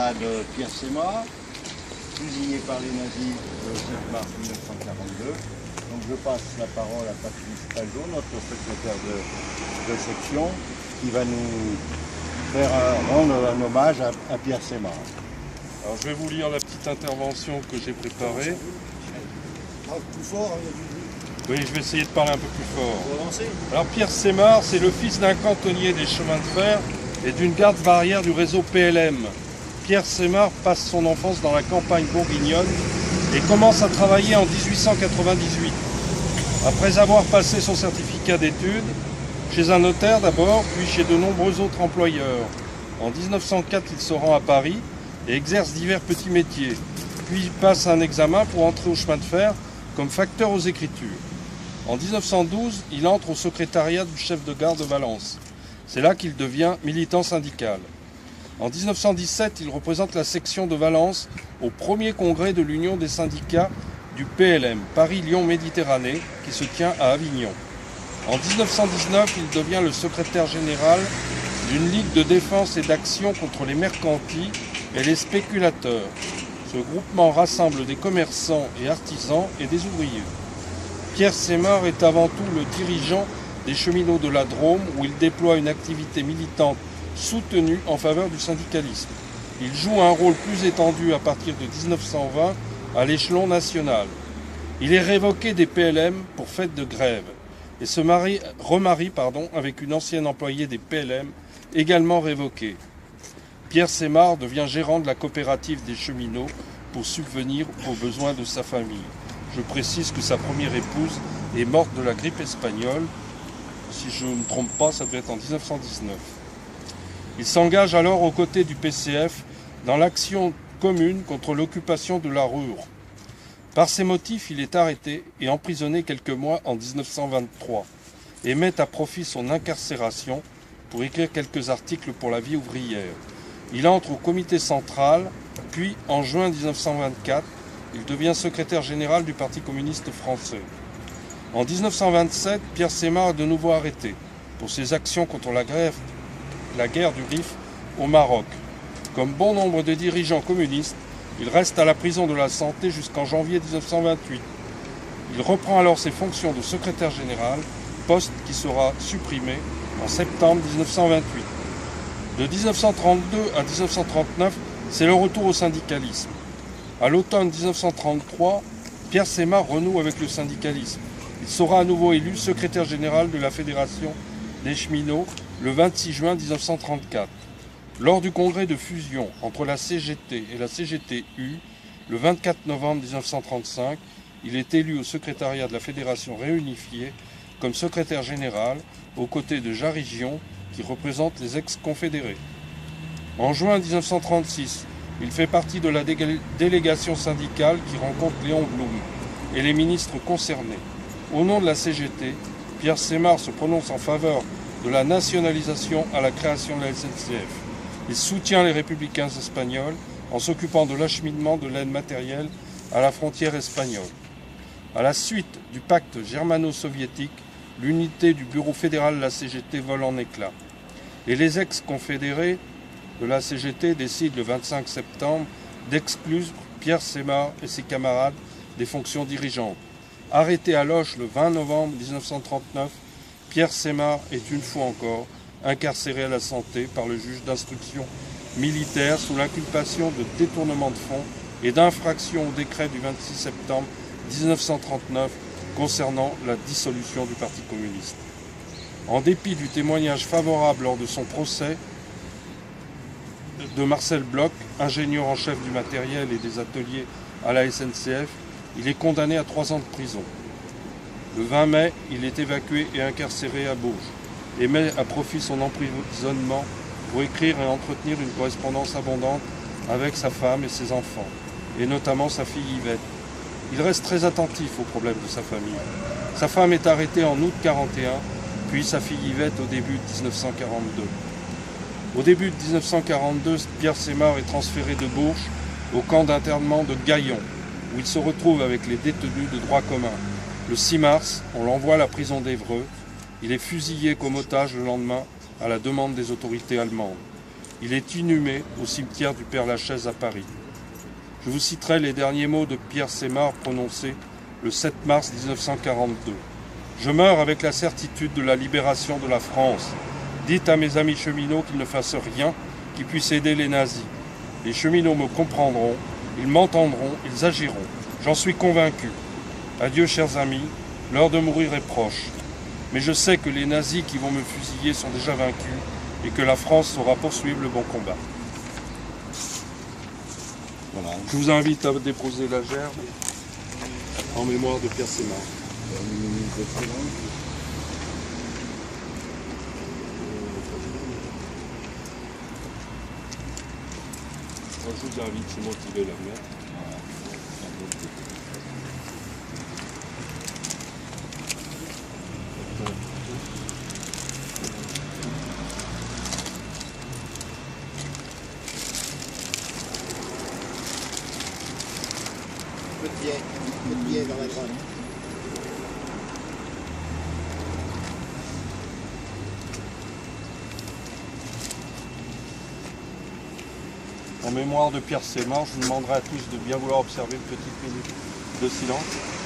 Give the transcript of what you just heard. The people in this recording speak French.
camarade Pierre Semard, fusillé par les nazis le 7 mars 1942. Donc je passe la parole à Patrice Aldo, notre secrétaire de section, qui va nous faire rendre un hommage à Pierre Semard. Alors je vais vous lire la petite intervention que j'ai préparée. Plus fort, Oui, je vais essayer de parler un peu plus fort. Alors Pierre Semard, c'est le fils d'un cantonnier des chemins de fer et d'une garde barrière du réseau PLM. Pierre Semard passe son enfance dans la campagne bourguignonne et commence à travailler en 1898. Après avoir passé son certificat d'études, chez un notaire d'abord, puis chez de nombreux autres employeurs. En 1904, il se rend à Paris et exerce divers petits métiers. Puis il passe un examen pour entrer au chemin de fer comme facteur aux écritures. En 1912, il entre au secrétariat du chef de gare de Valence. C'est là qu'il devient militant syndical. En 1917, il représente la section de Valence au premier congrès de l'Union des syndicats du PLM, Paris-Lyon-Méditerranée, qui se tient à Avignon. En 1919, il devient le secrétaire général d'une ligue de défense et d'action contre les mercantis et les spéculateurs. Ce groupement rassemble des commerçants et artisans et des ouvriers. Pierre Semard est avant tout le dirigeant des cheminots de la Drôme, où il déploie une activité militante soutenue en faveur du syndicalisme. Il joue un rôle plus étendu à partir de 1920 à l'échelon national. Il est révoqué des PLM pour fait de grève et se remarie avec une ancienne employée des PLM, également révoquée. Pierre Semard devient gérant de la coopérative des cheminots pour subvenir aux besoins de sa famille. Je précise que sa première épouse est morte de la grippe espagnole. Si je ne me trompe pas, ça devait être en 1919. Il s'engage alors aux côtés du PCF dans l'action commune contre l'occupation de la Ruhr. Par ces motifs, il est arrêté et emprisonné quelques mois en 1923 et met à profit son incarcération pour écrire quelques articles pour la vie ouvrière. Il entre au comité central, puis en juin 1924, il devient secrétaire général du Parti communiste français. En 1927, Pierre Semard est de nouveau arrêté pour ses actions contre la guerre du Rif au Maroc. Comme bon nombre de dirigeants communistes, il reste à la prison de la Santé jusqu'en janvier 1928. Il reprend alors ses fonctions de secrétaire général, poste qui sera supprimé en septembre 1928. De 1932 à 1939, c'est le retour au syndicalisme. À l'automne 1933, Pierre Semard renoue avec le syndicalisme. Il sera à nouveau élu secrétaire général de la Fédération des cheminots le 26 juin 1934. Lors du congrès de fusion entre la CGT et la CGT-U, le 24 novembre 1935, il est élu au secrétariat de la Fédération réunifiée comme secrétaire général aux côtés de Jarry Gion, qui représente les ex-confédérés. En juin 1936, il fait partie de la délégation syndicale qui rencontre Léon Blum et les ministres concernés. Au nom de la CGT, Pierre Semard se prononce en faveur de la nationalisation à la création de la SNCF. Il soutient les républicains espagnols en s'occupant de l'acheminement de l'aide matérielle à la frontière espagnole. À la suite du pacte germano-soviétique, l'unité du bureau fédéral de la CGT vole en éclats. Et les ex-confédérés de la CGT décident le 25 septembre d'exclure Pierre Semard et ses camarades des fonctions dirigeantes. Arrêté à Loches le 20 novembre 1939, Pierre Semard est une fois encore incarcéré à la Santé par le juge d'instruction militaire sous l'inculpation de détournement de fonds et d'infraction au décret du 26 septembre 1939 concernant la dissolution du Parti communiste. En dépit du témoignage favorable lors de son procès de Marcel Bloch, ingénieur en chef du matériel et des ateliers à la SNCF, il est condamné à 3 ans de prison. Le 20 mai, il est évacué et incarcéré à Bourges et met à profit son emprisonnement pour écrire et entretenir une correspondance abondante avec sa femme et ses enfants, et notamment sa fille Yvette. Il reste très attentif aux problèmes de sa famille. Sa femme est arrêtée en août 1941, puis sa fille Yvette au début de 1942. Au début de 1942, Pierre Semard est transféré de Bourges au camp d'internement de Gaillon, où il se retrouve avec les détenus de droit commun. Le 6 mars, on l'envoie à la prison d'Évreux. Il est fusillé comme otage le lendemain à la demande des autorités allemandes. Il est inhumé au cimetière du Père-Lachaise à Paris. Je vous citerai les derniers mots de Pierre Semard prononcés le 7 mars 1942. « Je meurs avec la certitude de la libération de la France. Dites à mes amis cheminots qu'ils ne fassent rien qui puisse aider les nazis. Les cheminots me comprendront, ils m'entendront, ils agiront. J'en suis convaincu. Adieu, chers amis, l'heure de mourir est proche. Mais je sais que les nazis qui vont me fusiller sont déjà vaincus et que la France saura poursuivre le bon combat. » Voilà. Je vous invite à déposer la gerbe en mémoire de Pierre Semard. Je vous invite, c'est moi qui vais la mettre. Petit biais vers la droite. En mémoire de Pierre Semard, je vous demanderai à tous de bien vouloir observer une petite minute de silence.